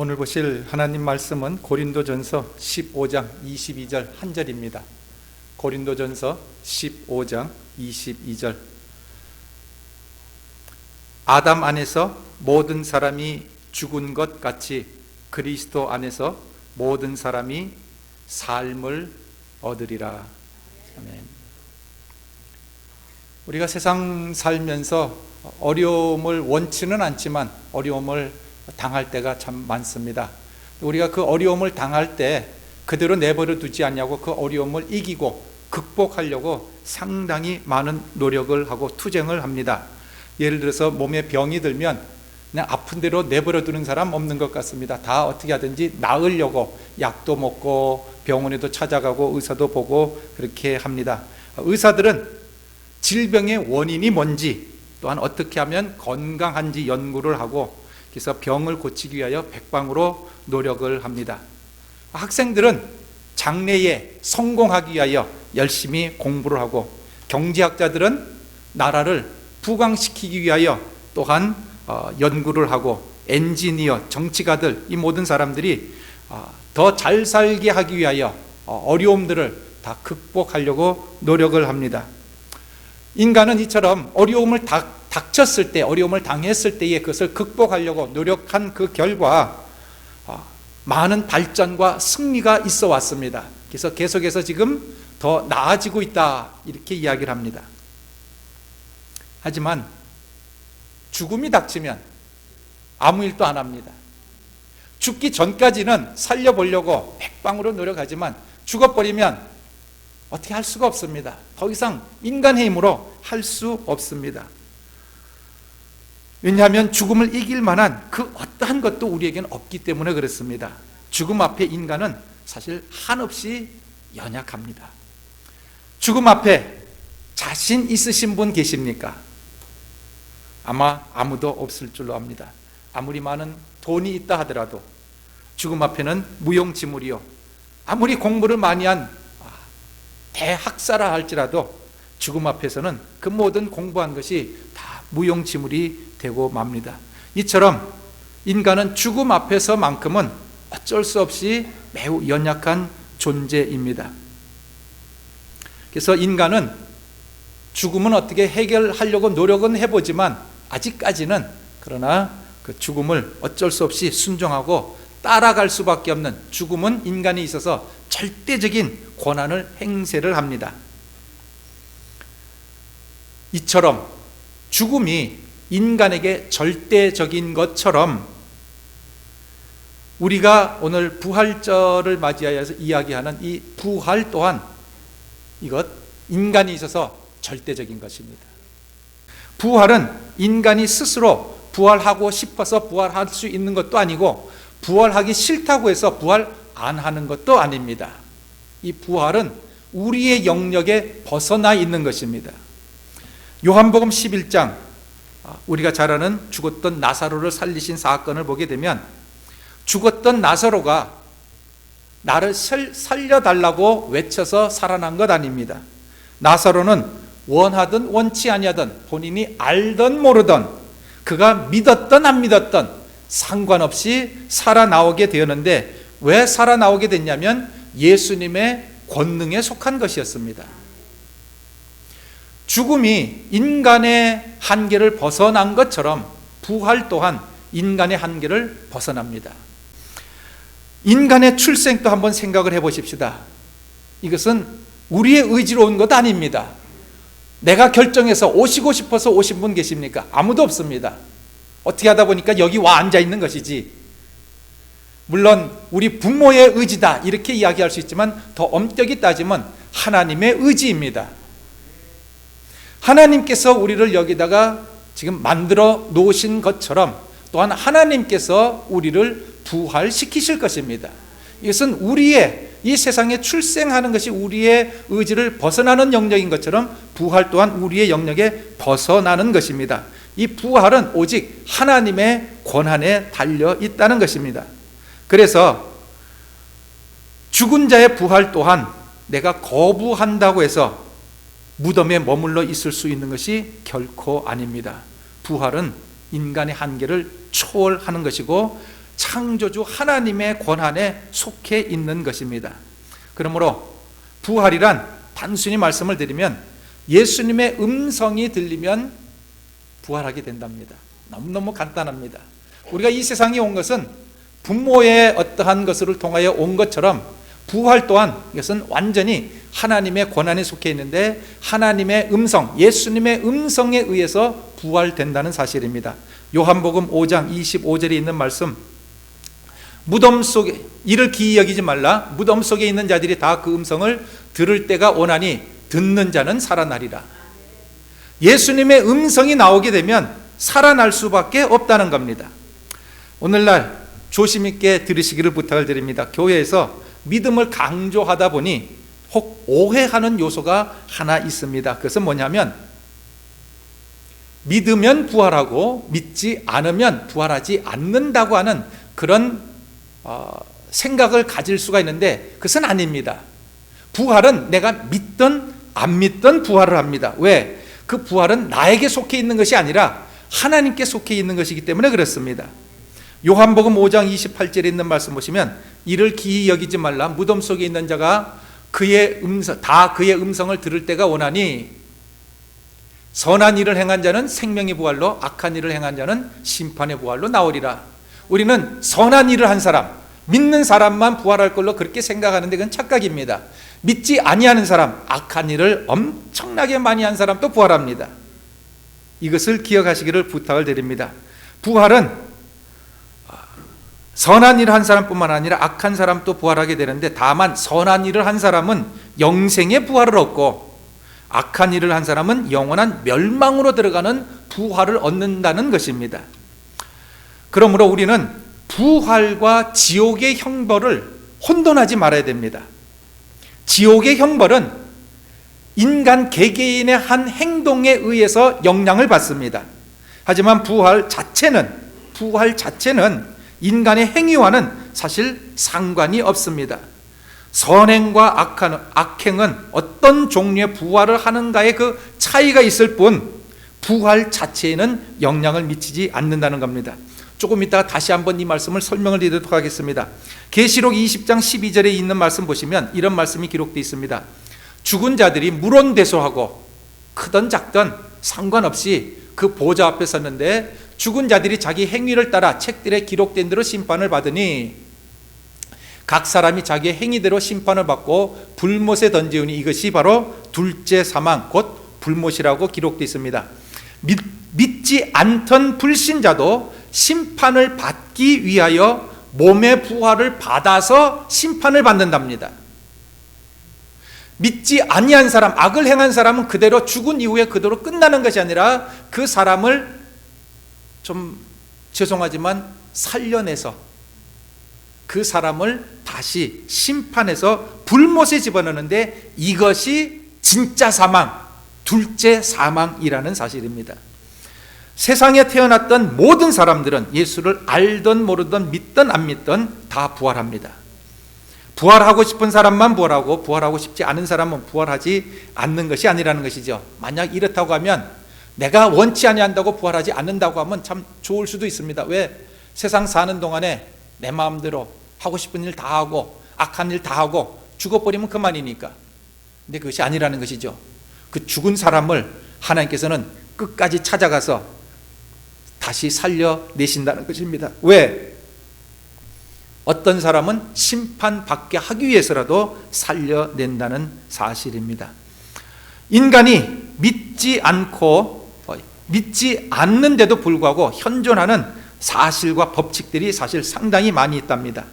오늘 보실 하나님 말씀은 고린도전서 15장 22절 한 절입니다. 고린도전서 15장 22절. 아담 안에서 모든 사람이 죽은 것 같이 그리스도 안에서 모든 사람이 삶을 얻으리라. 아멘. 우리가 세상 살면서 어려움을 원치는 않지만 어려움을 당할 때가 참 많습니다. 우리가 그 어려움을 당할 때 그대로 내버려 두지 않냐고 그 어려움을 이기고 극복하려고 상당히 많은 노력을 하고 투쟁을 합니다. 예를 들어서 몸에 병이 들면 그냥 아픈 대로 내버려 두는 사람 없는 것 같습니다. 다 어떻게 하든지 나으려고 약도 먹고 병원에도 찾아가고 의사도 보고 그렇게 합니다. 의사들은 질병의 원인이 뭔지 또한 어떻게 하면 건강한지 연구를 하고 그래서 병을 고치기 위하여 백방으로 노력을 합니다. 학생들은 장래에 성공하기 위하여 열심히 공부를 하고 경제학자들은 나라를 부강시키기 위하여 또한 연구를 하고 엔지니어, 정치가들 이 모든 사람들이 더 잘 살게 하기 위하여 어려움들을 다 극복하려고 노력을 합니다. 인간은 이처럼 어려움을 닥쳤을 때, 어려움을 당했을 때에 그것을 극복하려고 노력한 그 결과 많은 발전과 승리가 있어 왔습니다. 그래서 계속해서 지금 더 나아지고 있다 이렇게 이야기를 합니다. 하지만 죽음이 닥치면 아무 일도 안 합니다. 죽기 전까지는 살려보려고 백방으로 노력하지만 죽어버리면 어떻게 할 수가 없습니다. 더 이상 인간의 힘으로 할 수 없습니다. 왜냐하면 죽음을 이길 만한 그 어떠한 것도 우리에게는 없기 때문에 그렇습니다. 죽음 앞에 인간은 사실 한없이 연약합니다. 죽음 앞에 자신 있으신 분 계십니까? 아마 아무도 없을 줄로 압니다. 아무리 많은 돈이 있다 하더라도 죽음 앞에는 무용지물이요, 아무리 공부를 많이 한 대학사라 할지라도 죽음 앞에서는 그 모든 공부한 것이 다 무용지물이 되고 맙니다. 이처럼 인간은 죽음 앞에서만큼은 어쩔 수 없이 매우 연약한 존재입니다. 그래서 인간은 죽음은 어떻게 해결하려고 노력은 해보지만 아직까지는 그러나 그 죽음을 어쩔 수 없이 순종하고 따라갈 수밖에 없는, 죽음은 인간에 있어서 절대적인 권한을 행세를 합니다. 이처럼 죽음이 인간에게 절대적인 것처럼 우리가 오늘 부활절을 맞이하여서 이야기하는 이 부활 또한 이것 인간에 있어서 절대적인 것입니다. 부활은 인간이 스스로 부활하고 싶어서 부활할 수 있는 것도 아니고 부활하기 싫다고 해서 부활 안 하는 것도 아닙니다. 이 부활은 우리의 영역에 벗어나 있는 것입니다. 요한복음 11장, 우리가 잘 아는 죽었던 나사로를 살리신 사건을 보게 되면 죽었던 나사로가 나를 살려달라고 외쳐서 살아난 것 아닙니다. 나사로는 원하든 원치 아니하든 본인이 알든 모르든 그가 믿었든 안 믿었든 상관없이 살아나오게 되었는데, 왜 살아나오게 됐냐면 예수님의 권능에 속한 것이었습니다. 죽음이 인간의 한계를 벗어난 것처럼 부활 또한 인간의 한계를 벗어납니다. 인간의 출생도 한번 생각을 해보십시다. 이것은 우리의 의지로 온 것 아닙니다. 내가 결정해서 오시고 싶어서 오신 분 계십니까? 아무도 없습니다. 어떻게 하다 보니까 여기 와 앉아 있는 것이지. 물론 우리 부모의 의지다 이렇게 이야기할 수 있지만 더 엄격히 따지면 하나님의 의지입니다. 하나님께서 우리를 여기다가 지금 만들어 놓으신 것처럼 또한 하나님께서 우리를 부활시키실 것입니다. 이것은 우리의 이 세상에 출생하는 것이 우리의 의지를 벗어나는 영역인 것처럼 부활 또한 우리의 영역에 벗어나는 것입니다. 이 부활은 오직 하나님의 권한에 달려 있다는 것입니다. 그래서 죽은 자의 부활 또한 내가 거부한다고 해서 무덤에 머물러 있을 수 있는 것이 결코 아닙니다. 부활은 인간의 한계를 초월하는 것이고 창조주 하나님의 권한에 속해 있는 것입니다. 그러므로 부활이란 단순히 말씀을 드리면 예수님의 음성이 들리면 부활하게 된답니다. 너무너무 간단합니다. 우리가 이 세상에 온 것은 부모의 어떠한 것을 통하여 온 것처럼 부활 또한 이것은 완전히 하나님의 권한에 속해 있는데 하나님의 음성, 예수님의 음성에 의해서 부활된다는 사실입니다. 요한복음 5장 25절에 있는 말씀, 무덤 속에 이를 기이 여기지 말라. 무덤 속에 있는 자들이 다 그 음성을 들을 때가 오나니 듣는 자는 살아나리라. 예수님의 음성이 나오게 되면 살아날 수밖에 없다는 겁니다. 오늘날 조심 있게 들으시기를 부탁을 드립니다. 교회에서 믿음을 강조하다 보니 혹 오해하는 요소가 하나 있습니다. 그것은 뭐냐면 믿으면 부활하고 믿지 않으면 부활하지 않는다고 하는 그런 생각을 가질 수가 있는데 그것은 아닙니다. 부활은 내가 믿든 안 믿든 부활을 합니다. 왜? 그 부활은 나에게 속해 있는 것이 아니라 하나님께 속해 있는 것이기 때문에 그렇습니다. 요한복음 5장 28절에 있는 말씀 보시면 이를 기이 여기지 말라. 무덤 속에 있는 자가 그의 음성을 들을 때가 오나니 선한 일을 행한 자는 생명의 부활로 악한 일을 행한 자는 심판의 부활로 나오리라. 우리는 선한 일을 한 사람, 믿는 사람만 부활할 걸로 그렇게 생각하는데 그건 착각입니다. 믿지 아니하는 사람, 악한 일을 엄청나게 많이 한 사람도 부활합니다. 이것을 기억하시기를 부탁을 드립니다. 부활은 선한 일을 한 사람뿐만 아니라 악한 사람도 부활하게 되는데 다만 선한 일을 한 사람은 영생의 부활을 얻고 악한 일을 한 사람은 영원한 멸망으로 들어가는 부활을 얻는다는 것입니다. 그러므로 우리는 부활과 지옥의 형벌을 혼돈하지 말아야 됩니다. 지옥의 형벌은 인간 개개인의 한 행동에 의해서 영향을 받습니다. 하지만 부활 자체는 인간의 행위와는 사실 상관이 없습니다. 선행과 악행은 어떤 종류의 부활을 하는가의 그 차이가 있을 뿐 부활 자체에는 영향을 미치지 않는다는 겁니다. 조금 이따가 다시 한번 이 말씀을 설명을 드리도록 하겠습니다. 계시록 20장 12절에 있는 말씀 보시면 이런 말씀이 기록되어 있습니다. 죽은 자들이 물론대소하고 크든 작든 상관없이 그 보좌 앞에 섰는데 죽은 자들이 자기 행위를 따라 책들에 기록된 대로 심판을 받으니 각 사람이 자기의 행위대로 심판을 받고 불못에 던지우니 이것이 바로 둘째 사망 곧 불못이라고 기록되어 있습니다. 믿지 않던 불신자도 심판을 받기 위하여 몸의 부활을 받아서 심판을 받는답니다. 믿지 아니한 사람, 악을 행한 사람은 그대로 죽은 이후에 그대로 끝나는 것이 아니라 그 사람을 좀 죄송하지만 살려내서 그 사람을 다시 심판해서 불못에 집어넣는데 이것이 진짜 사망, 둘째 사망이라는 사실입니다. 세상에 태어났던 모든 사람들은 예수를 알든 모르든 믿든 안 믿든 다 부활합니다. 부활하고 싶은 사람만 부활하고 부활하고 싶지 않은 사람은 부활하지 않는 것이 아니라는 것이죠. 만약 이렇다고 하면 내가 원치 아니한다고 부활하지 않는다고 하면 참 좋을 수도 있습니다. 왜? 세상 사는 동안에 내 마음대로 하고 싶은 일 다 하고 악한 일 다 하고 죽어버리면 그만이니까. 근데 그것이 아니라는 것이죠. 그 죽은 사람을 하나님께서는 끝까지 찾아가서 다시 살려내신다는 것입니다. 왜? 어떤 사람은 심판받게 하기 위해서라도 살려낸다는 사실입니다. 인간이 믿지 않는데도 불구하고 현존하는 사실과 법칙들이 사실 상당히 많이 있답니다.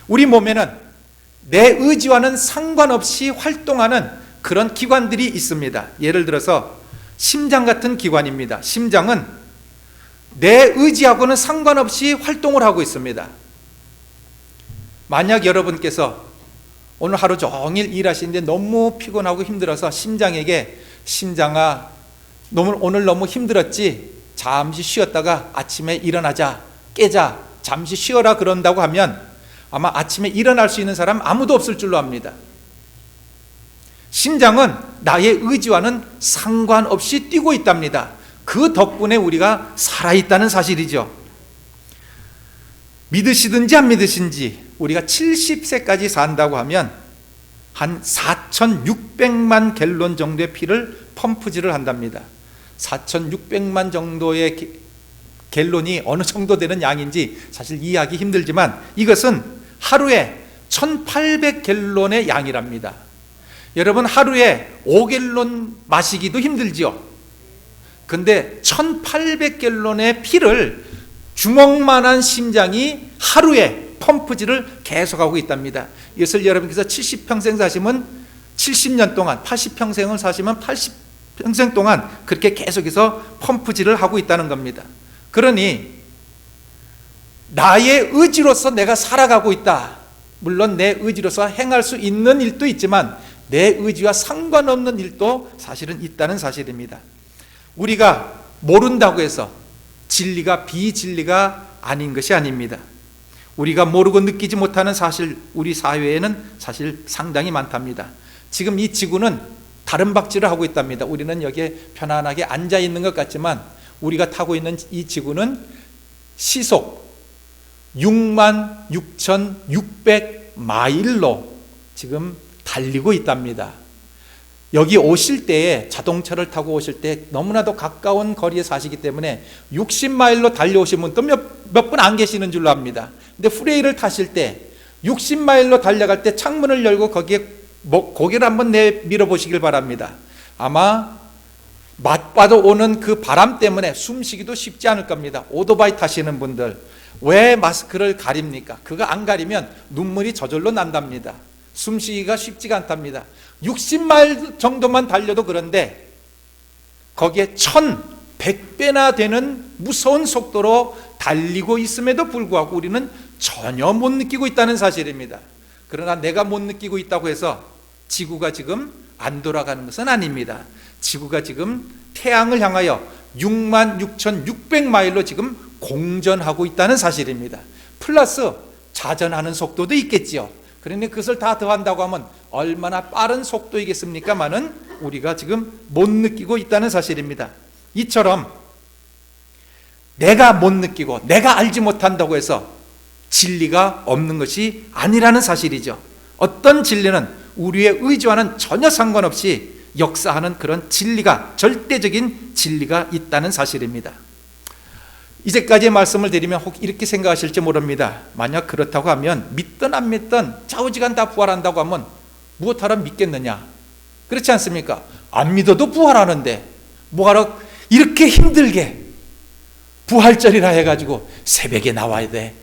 우리 몸에는 내 의지와는 상관없이 활동하는 그런 기관들이 있습니다. 예를 들어서 심장 같은 기관입니다. 심장은 내 의지하고는 상관없이 활동을 하고 있습니다. 만약 여러분께서 오늘 하루 종일 일하시는데 너무 피곤하고 힘들어서 심장에게 심장아 오늘 너무 힘들었지? 잠시 쉬었다가 아침에 일어나자, 깨자, 잠시 쉬어라 그런다고 하면 아마 아침에 일어날 수 있는 사람 아무도 없을 줄로 압니다. 심장은 나의 의지와는 상관없이 뛰고 있답니다. 그 덕분에 우리가 살아있다는 사실이죠. 믿으시든지 안 믿으신지 우리가 70세까지 산다고 하면 한 4,600만 갤론 정도의 피를 펌프질을 한답니다. 4,600만 정도의 갤론이 어느 정도 되는 양인지 사실 이해하기 힘들지만 이것은 하루에 1,800갤론의 양이랍니다. 여러분, 하루에 5갤론 마시기도 힘들지요. 근데 1,800갤론의 피를 주먹만한 심장이 하루에 펌프질을 계속하고 있답니다. 이것을 여러분께서 70평생 사시면 70년 동안, 80평생을 사시면 80평생 동안 그렇게 계속해서 펌프질을 하고 있다는 겁니다. 그러니 나의 의지로서 내가 살아가고 있다. 물론 내 의지로서 행할 수 있는 일도 있지만 내 의지와 상관없는 일도 사실은 있다는 사실입니다. 우리가 모른다고 해서 진리가 비진리가 아닌 것이 아닙니다. 우리가 모르고 느끼지 못하는 사실, 우리 사회에는 사실 상당히 많답니다. 지금 이 지구는 다른 박질을 하고 있답니다. 우리는 여기에 편안하게 앉아 있는 것 같지만 우리가 타고 있는 이 지구는 시속 66,600마일로 지금 달리고 있답니다. 여기 오실 때에 자동차를 타고 오실 때 너무나도 가까운 거리에 사시기 때문에 60마일로 달려오신 분도 몇 분 안 계시는 줄로 압니다. 근데 프레이를 타실 때 60마일로 달려갈 때 창문을 열고 거기에 고개를 한번 내밀어 보시길 바랍니다. 아마 맞받아 오는 그 바람 때문에 숨쉬기도 쉽지 않을 겁니다. 오토바이 타시는 분들 왜 마스크를 가립니까? 그거 안 가리면 눈물이 저절로 난답니다. 숨쉬기가 쉽지가 않답니다. 60마일 정도만 달려도 그런데 거기에 1,100배나 되는 무서운 속도로 달리고 있음에도 불구하고 우리는 전혀 못 느끼고 있다는 사실입니다. 그러나 내가 못 느끼고 있다고 해서 지구가 지금 안 돌아가는 것은 아닙니다. 지구가 지금 태양을 향하여 66,600마일로 지금 공전하고 있다는 사실입니다. 플러스 자전하는 속도도 있겠지요. 그러니 그것을 다 더한다고 하면 얼마나 빠른 속도이겠습니까마는 우리가 지금 못 느끼고 있다는 사실입니다. 이처럼 내가 못 느끼고 내가 알지 못한다고 해서 진리가 없는 것이 아니라는 사실이죠. 어떤 진리는 우리의 의지와는 전혀 상관없이 역사하는 그런 진리가, 절대적인 진리가 있다는 사실입니다. 이제까지의 말씀을 드리면 혹 이렇게 생각하실지 모릅니다. 만약 그렇다고 하면 믿든 안 믿든 좌우지간 다 부활한다고 하면 무엇하러 믿겠느냐? 그렇지 않습니까? 안 믿어도 부활하는데 뭐하러 이렇게 힘들게 부활절이라 해가지고 새벽에 나와야 돼.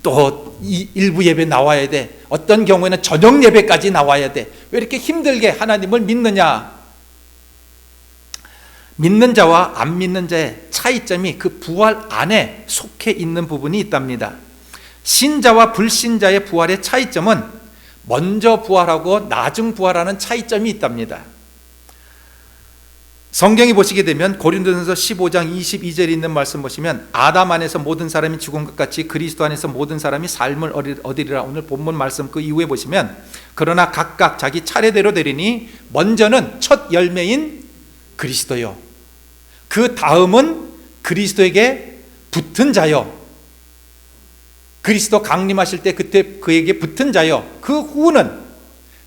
또 일부 예배 나와야 돼. 어떤 경우에는 저녁 예배까지 나와야 돼. 왜 이렇게 힘들게 하나님을 믿느냐? 믿는 자와 안 믿는 자의 차이점이 그 부활 안에 속해 있는 부분이 있답니다. 신자와 불신자의 부활의 차이점은 먼저 부활하고 나중 부활하는 차이점이 있답니다. 성경에 보시게 되면 고린도전서 15장 22절에 있는 말씀 보시면 아담 안에서 모든 사람이 죽은 것 같이 그리스도 안에서 모든 사람이 삶을 얻으리라. 오늘 본문 말씀 그 이후에 보시면 그러나 각각 자기 차례대로 되리니 먼저는 첫 열매인 그리스도요, 그 다음은 그리스도에게 붙은 자요, 그리스도 강림하실 때 그때 그에게 붙은 자요, 그 후는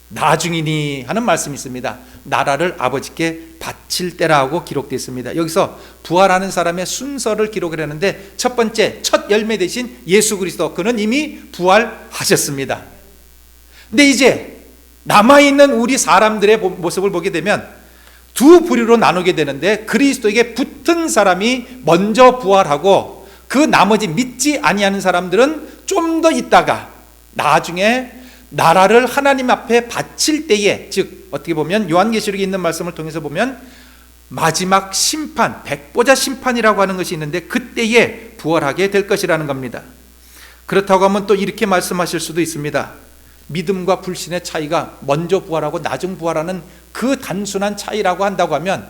나중이니 하는 말씀이 있습니다. 나라를 아버지께 바칠 때라고 기록되어 있습니다. 여기서 부활하는 사람의 순서를 기록을 했는데 첫 번째, 첫 열매 되신 예수 그리스도, 그는 이미 부활하셨습니다. 근데 이제 남아있는 우리 사람들의 모습을 보게 되면 두 부류로 나누게 되는데 그리스도에게 붙은 사람이 먼저 부활하고 그 나머지 믿지 아니하는 사람들은 좀 더 있다가 나중에 나라를 하나님 앞에 바칠 때에, 즉 어떻게 보면 요한계시록에 있는 말씀을 통해서 보면 마지막 심판, 백보자 심판이라고 하는 것이 있는데 그때에 부활하게 될 것이라는 겁니다. 그렇다고 하면 또 이렇게 말씀하실 수도 있습니다. 믿음과 불신의 차이가 먼저 부활하고 나중 부활하는 그 단순한 차이라고 한다고 하면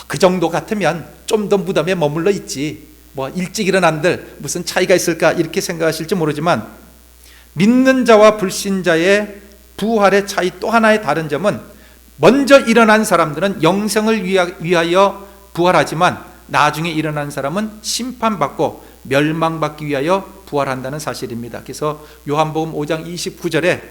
그 정도 같으면 좀 더 무덤에 머물러 있지, 일찍 일어난들 무슨 차이가 있을까 이렇게 생각하실지 모르지만 믿는 자와 불신자의 부활의 차이 또 하나의 다른 점은 먼저 일어난 사람들은 영생을 위하여 부활하지만 나중에 일어난 사람은 심판받고 멸망받기 위하여 부활한다는 사실입니다. 그래서 요한복음 5장 29절에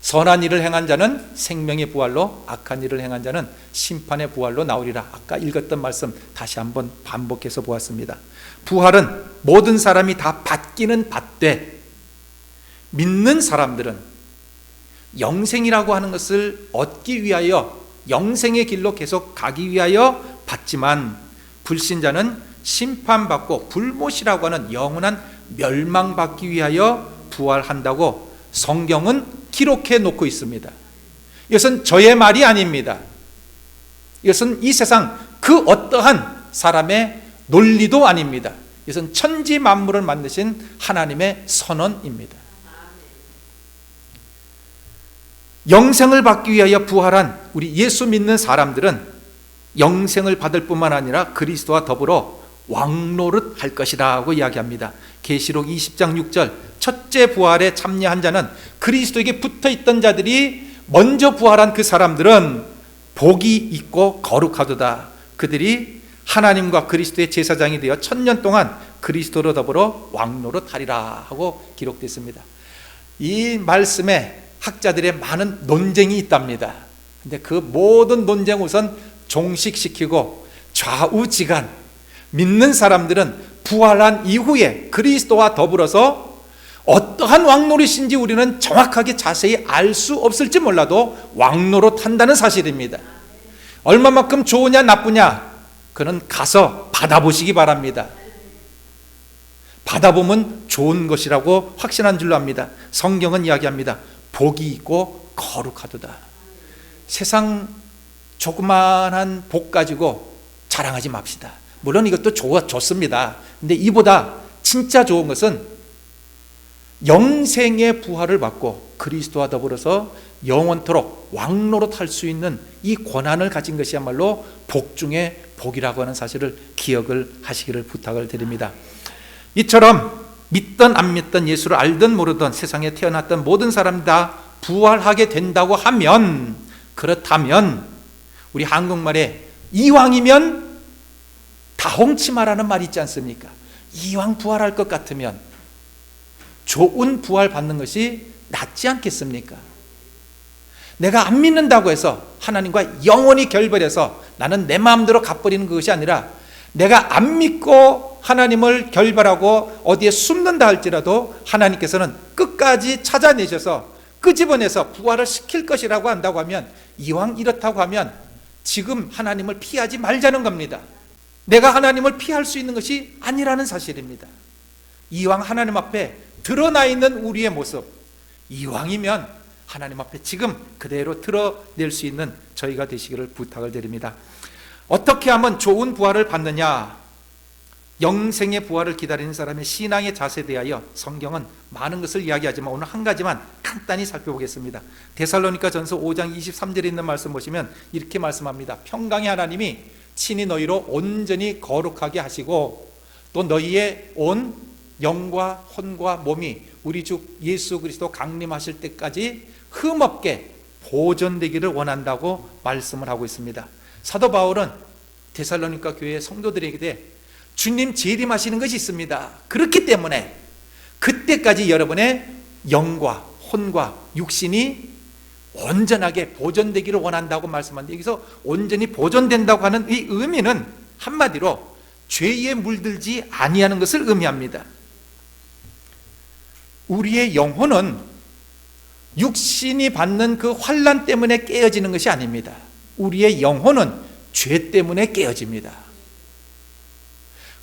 선한 일을 행한 자는 생명의 부활로, 악한 일을 행한 자는 심판의 부활로 나오리라. 아까 읽었던 말씀 다시 한번 반복해서 보았습니다. 부활은 모든 사람이 다 받기는 받되, 믿는 사람들은 영생이라고 하는 것을 얻기 위하여 영생의 길로 계속 가기 위하여 받지만, 불신자는 심판받고 불못이라고 하는 영원한 멸망받기 위하여 부활한다고 성경은 기록해 놓고 있습니다. 이것은 저의 말이 아닙니다. 이것은 이 세상 그 어떠한 사람의 논리도 아닙니다. 이것은 천지 만물을 만드신 하나님의 선언입니다. 영생을 받기 위하여 부활한 우리 예수 믿는 사람들은 영생을 받을 뿐만 아니라 그리스도와 더불어 왕노릇 할 것이라고 이야기합니다. 계시록 20장 6절, 첫째 부활에 참여한 자는, 그리스도에게 붙어있던 자들이 먼저 부활한 그 사람들은 복이 있고 거룩하도다. 그들이 하나님과 그리스도의 제사장이 되어 1000년 동안 그리스도로 더불어 왕노릇 하리라 하고 기록됐습니다. 이 말씀에 학자들의 많은 논쟁이 있답니다. 근데 그 모든 논쟁 우선 종식시키고, 좌우지간 믿는 사람들은 부활한 이후에 그리스도와 더불어서 어떠한 왕노릇인지 우리는 정확하게 자세히 알 수 없을지 몰라도 왕노릇 한다는 사실입니다. 얼마만큼 좋으냐 나쁘냐, 그는 가서 받아보시기 바랍니다. 받아보면 좋은 것이라고 확신한 줄로 압니다. 성경은 이야기합니다. 복이 있고 거룩하도다. 세상 조그만한 복 가지고 자랑하지 맙시다. 물론 이것도 좋습니다. 근데 이보다 진짜 좋은 것은 영생의 부활을 받고 그리스도와 더불어서 영원토록 왕노릇 할 수 있는 이 권한을 가진 것이야말로 복 중에 복이라고 하는 사실을 기억을 하시기를 부탁을 드립니다. 이처럼 믿든 안 믿든, 예수를 알든 모르든 세상에 태어났던 모든 사람 다 부활하게 된다고 하면, 그렇다면 우리 한국말에 이왕이면 다홍치마라는 말이 있지 않습니까? 이왕 부활할 것 같으면 좋은 부활 받는 것이 낫지 않겠습니까? 내가 안 믿는다고 해서 하나님과 영원히 결별해서 나는 내 마음대로 가버리는 것이 아니라, 내가 안 믿고 하나님을 결별하고 어디에 숨는다 할지라도 하나님께서는 끝까지 찾아내셔서 끄집어내서 부활을 시킬 것이라고 한다고 하면, 이왕 이렇다고 하면 지금 하나님을 피하지 말자는 겁니다. 내가 하나님을 피할 수 있는 것이 아니라는 사실입니다. 이왕 하나님 앞에 드러나 있는 우리의 모습, 이왕이면 하나님 앞에 지금 그대로 드러낼 수 있는 저희가 되시기를 부탁을 드립니다. 어떻게 하면 좋은 부활을 받느냐? 영생의 부활을 기다리는 사람의 신앙의 자세에 대하여 성경은 많은 것을 이야기하지만 오늘 한 가지만 간단히 살펴보겠습니다. 데살로니가 전서 5장 23절에 있는 말씀 보시면 이렇게 말씀합니다. 평강의 하나님이 친히 너희로 온전히 거룩하게 하시고, 또 너희의 온 영과 혼과 몸이 우리 주 예수 그리스도 강림하실 때까지 흠없게 보존되기를 원한다고 말씀을 하고 있습니다. 사도 바울은 데살로니가 교회 성도들에게 주님 재림하시는 것이 있습니다. 그렇기 때문에 그때까지 여러분의 영과 혼과 육신이 온전하게 보존되기를 원한다고 말씀하는데, 여기서 온전히 보존된다고 하는 이 의미는 한마디로 죄에 물들지 아니하는 것을 의미합니다. 우리의 영혼은 육신이 받는 그 환난 때문에 깨어지는 것이 아닙니다. 우리의 영혼은 죄 때문에 깨어집니다.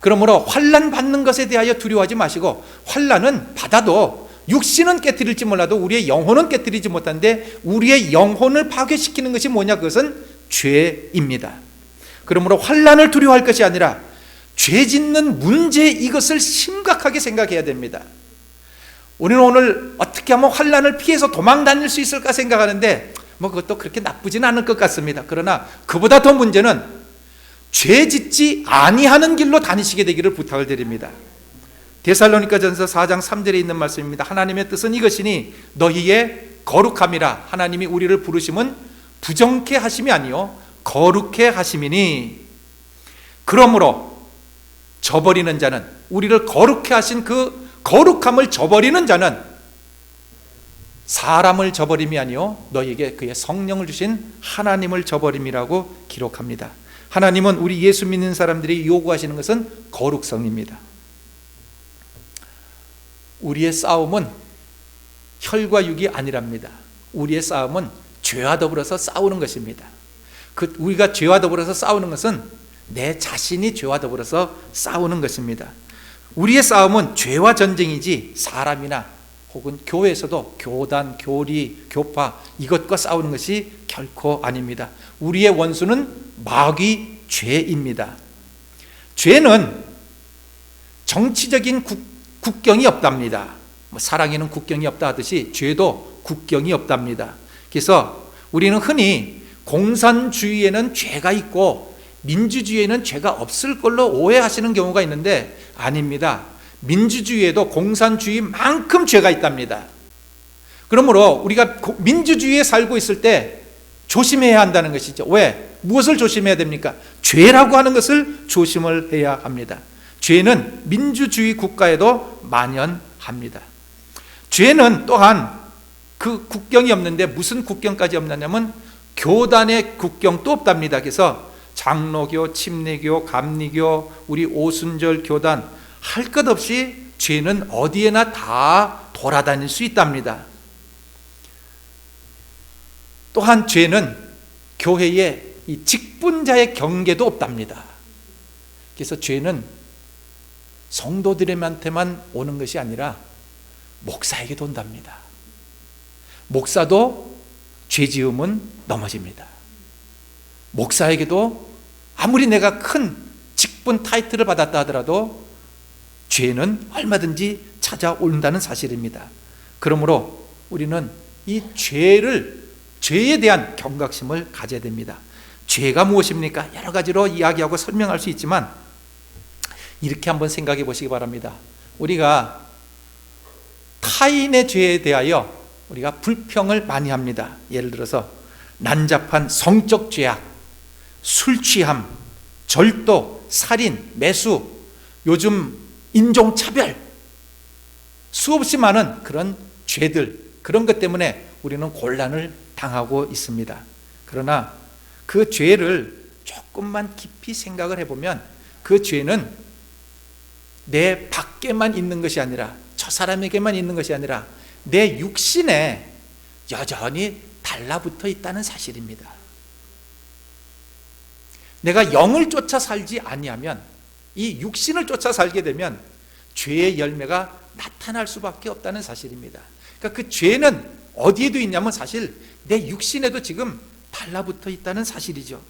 그러므로 환난 받는 것에 대하여 두려워하지 마시고, 환난은 받아도 육신은 깨뜨릴지 몰라도 우리의 영혼은 깨뜨리지 못하는데, 우리의 영혼을 파괴시키는 것이 뭐냐? 그것은 죄입니다. 그러므로 환난을 두려워할 것이 아니라 죄 짓는 문제, 이것을 심각하게 생각해야 됩니다. 우리는 오늘 어떻게 하면 환난을 피해서 도망 다닐 수 있을까 생각하는데 그것도 그렇게 나쁘지는 않을 것 같습니다. 그러나 그보다 더 문제는 죄 짓지 아니하는 길로 다니시게 되기를 부탁을 드립니다. 데살로니가 전서 4장 3절에 있는 말씀입니다. 하나님의 뜻은 이것이니 너희의 거룩함이라. 하나님이 우리를 부르심은 부정케 하심이 아니요 거룩케 하심이니, 그러므로 저버리는 자는, 우리를 거룩해 하신 그 거룩함을 저버리는 자는 사람을 저버림이 아니요 너에게 그의 성령을 주신 하나님을 저버림이라고 기록합니다. 하나님은 우리 예수 믿는 사람들이 요구하시는 것은 거룩성입니다. 우리의 싸움은 혈과 육이 아니랍니다. 우리의 싸움은 죄와 더불어서 싸우는 것입니다. 우리가 죄와 더불어서 싸우는 것은 내 자신이 죄와 더불어서 싸우는 것입니다. 우리의 싸움은 죄와 전쟁이지 사람이나 혹은 교회에서도 교단, 교리, 교파 이것과 싸우는 것이 결코 아닙니다. 우리의 원수는 마귀 죄입니다. 죄는 정치적인 국경이 없답니다. 사랑에는 국경이 없다 하듯이 죄도 국경이 없답니다. 그래서 우리는 흔히 공산주의에는 죄가 있고 민주주의에는 죄가 없을 걸로 오해하시는 경우가 있는데 아닙니다. 민주주의에도 공산주의만큼 죄가 있답니다. 그러므로 우리가 민주주의에 살고 있을 때 조심해야 한다는 것이죠. 왜? 무엇을 조심해야 됩니까? 죄라고 하는 것을 조심을 해야 합니다. 죄는 민주주의 국가에도 만연합니다. 죄는 또한 그 국경이 없는데 무슨 국경까지 없느냐면 교단의 국경도 없답니다. 그래서 장로교, 침례교, 감리교, 우리 오순절 교단 할 것 없이 죄는 어디에나 다 돌아다닐 수 있답니다. 또한 죄는 교회의 이 직분자의 경계도 없답니다. 그래서 죄는 성도들한테만 오는 것이 아니라 목사에게도 온답니다. 목사도 죄 지으면 넘어집니다. 목사에게도 아무리 내가 큰 직분 타이틀을 받았다 하더라도 죄는 얼마든지 찾아온다는 사실입니다. 그러므로 우리는 이 죄에 대한 경각심을 가져야 됩니다. 죄가 무엇입니까? 여러 가지로 이야기하고 설명할 수 있지만 이렇게 한번 생각해 보시기 바랍니다. 우리가 타인의 죄에 대하여 우리가 불평을 많이 합니다. 예를 들어서 난잡한 성적 죄악, 술 취함, 절도, 살인, 매수, 요즘 인종차별, 수없이 많은 그런 죄들, 그런 것 때문에 우리는 곤란을 당하고 있습니다. 그러나 그 죄를 조금만 깊이 생각을 해보면 그 죄는 내 밖에만 있는 것이 아니라 저 사람에게만 있는 것이 아니라 내 육신에 여전히 달라붙어 있다는 사실입니다. 내가 영을 쫓아 살지 아니하면, 이 육신을 쫓아 살게 되면 죄의 열매가 나타날 수밖에 없다는 사실입니다. 그러니까 그 죄는 어디에도 있냐면 사실 내 육신에도 지금 달라붙어 있다는 사실이죠.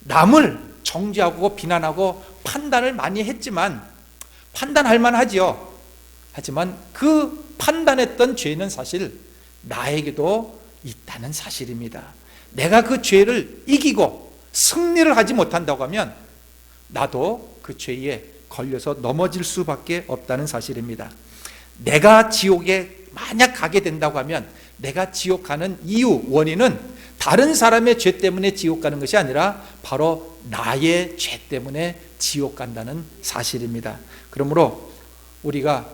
남을 정죄하고 비난하고 판단을 많이 했지만, 판단할 만하지요. 하지만 그 판단했던 죄는 사실 나에게도 있다는 사실입니다. 내가 그 죄를 이기고 승리를 하지 못한다고 하면 나도 그 죄에 걸려서 넘어질 수밖에 없다는 사실입니다. 내가 지옥에 만약 가게 된다고 하면 내가 지옥 가는 이유, 원인은 다른 사람의 죄 때문에 지옥 가는 것이 아니라 바로 나의 죄 때문에 지옥 간다는 사실입니다. 그러므로 우리가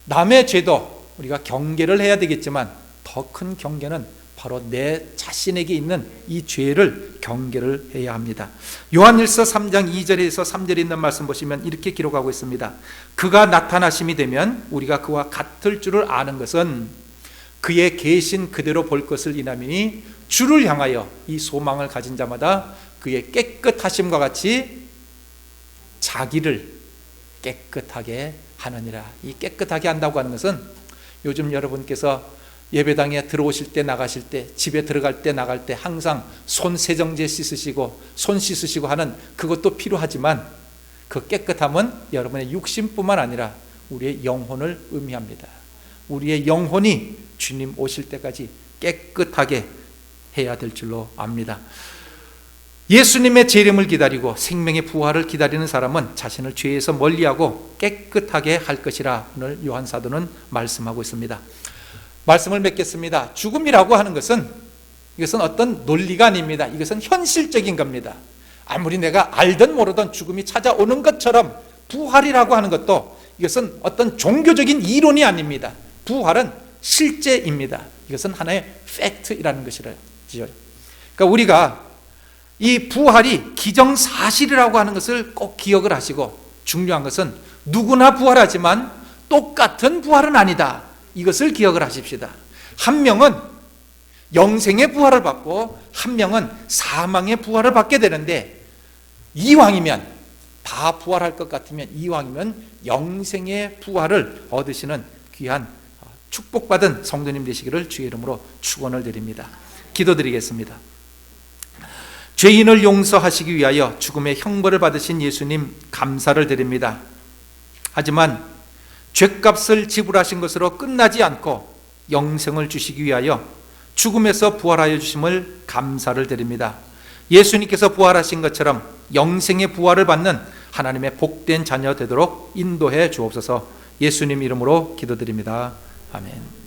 남의 죄도 우리가 경계를 해야 되겠지만 더 큰 경계는 바로 내 자신에게 있는 이 죄를 경계를 해야 합니다. 요한일서 3장 2절에서 3절에 있는 말씀 보시면 이렇게 기록하고 있습니다. 그가 나타나심이 되면 우리가 그와 같을 줄을 아는 것은 그의 계신 그대로 볼 것을 인함이니 주를 향하여 이 소망을 가진 자마다 그의 깨끗하심과 같이 자기를 깨끗하게 하느니라. 이 깨끗하게 한다고 하는 것은 요즘 여러분께서 예배당에 들어오실 때 나가실 때 집에 들어갈 때 나갈 때 항상 손 세정제 씻으시고 손 씻으시고 하는 그것도 필요하지만 그 깨끗함은 여러분의 육신뿐만 아니라 우리의 영혼을 의미합니다. 우리의 영혼이 주님 오실 때까지 깨끗하게 해야 될 줄로 압니다. 예수님의 재림을 기다리고 생명의 부활을 기다리는 사람은 자신을 죄에서 멀리하고 깨끗하게 할 것이라 오늘 요한 사도는 말씀하고 있습니다. 말씀을 맺겠습니다. 죽음이라고 하는 것은 이것은 어떤 논리가 아닙니다. 이것은 현실적인 겁니다. 아무리 내가 알든 모르든 죽음이 찾아오는 것처럼 부활이라고 하는 것도 이것은 어떤 종교적인 이론이 아닙니다. 부활은 실제입니다. 이것은 하나의 팩트이라는 것이죠. 그러니까 우리가 이 부활이 기정사실이라고 하는 것을 꼭 기억을 하시고, 중요한 것은 누구나 부활하지만 똑같은 부활은 아니다, 이것을 기억을 하십시다. 한 명은 영생의 부활을 받고 한 명은 사망의 부활을 받게 되는데, 이왕이면 다 부활할 것 같으면 이왕이면 영생의 부활을 얻으시는 귀한 축복받은 성도님 되시기를 주의 이름으로 축원을 드립니다. 기도드리겠습니다. 죄인을 용서하시기 위하여 죽음의 형벌을 받으신 예수님 감사를 드립니다. 하지만 죄값을 지불하신 것으로 끝나지 않고 영생을 주시기 위하여 죽음에서 부활하여 주심을 감사를 드립니다. 예수님께서 부활하신 것처럼 영생의 부활을 받는 하나님의 복된 자녀 되도록 인도해 주옵소서. 예수님 이름으로 기도드립니다. 아멘.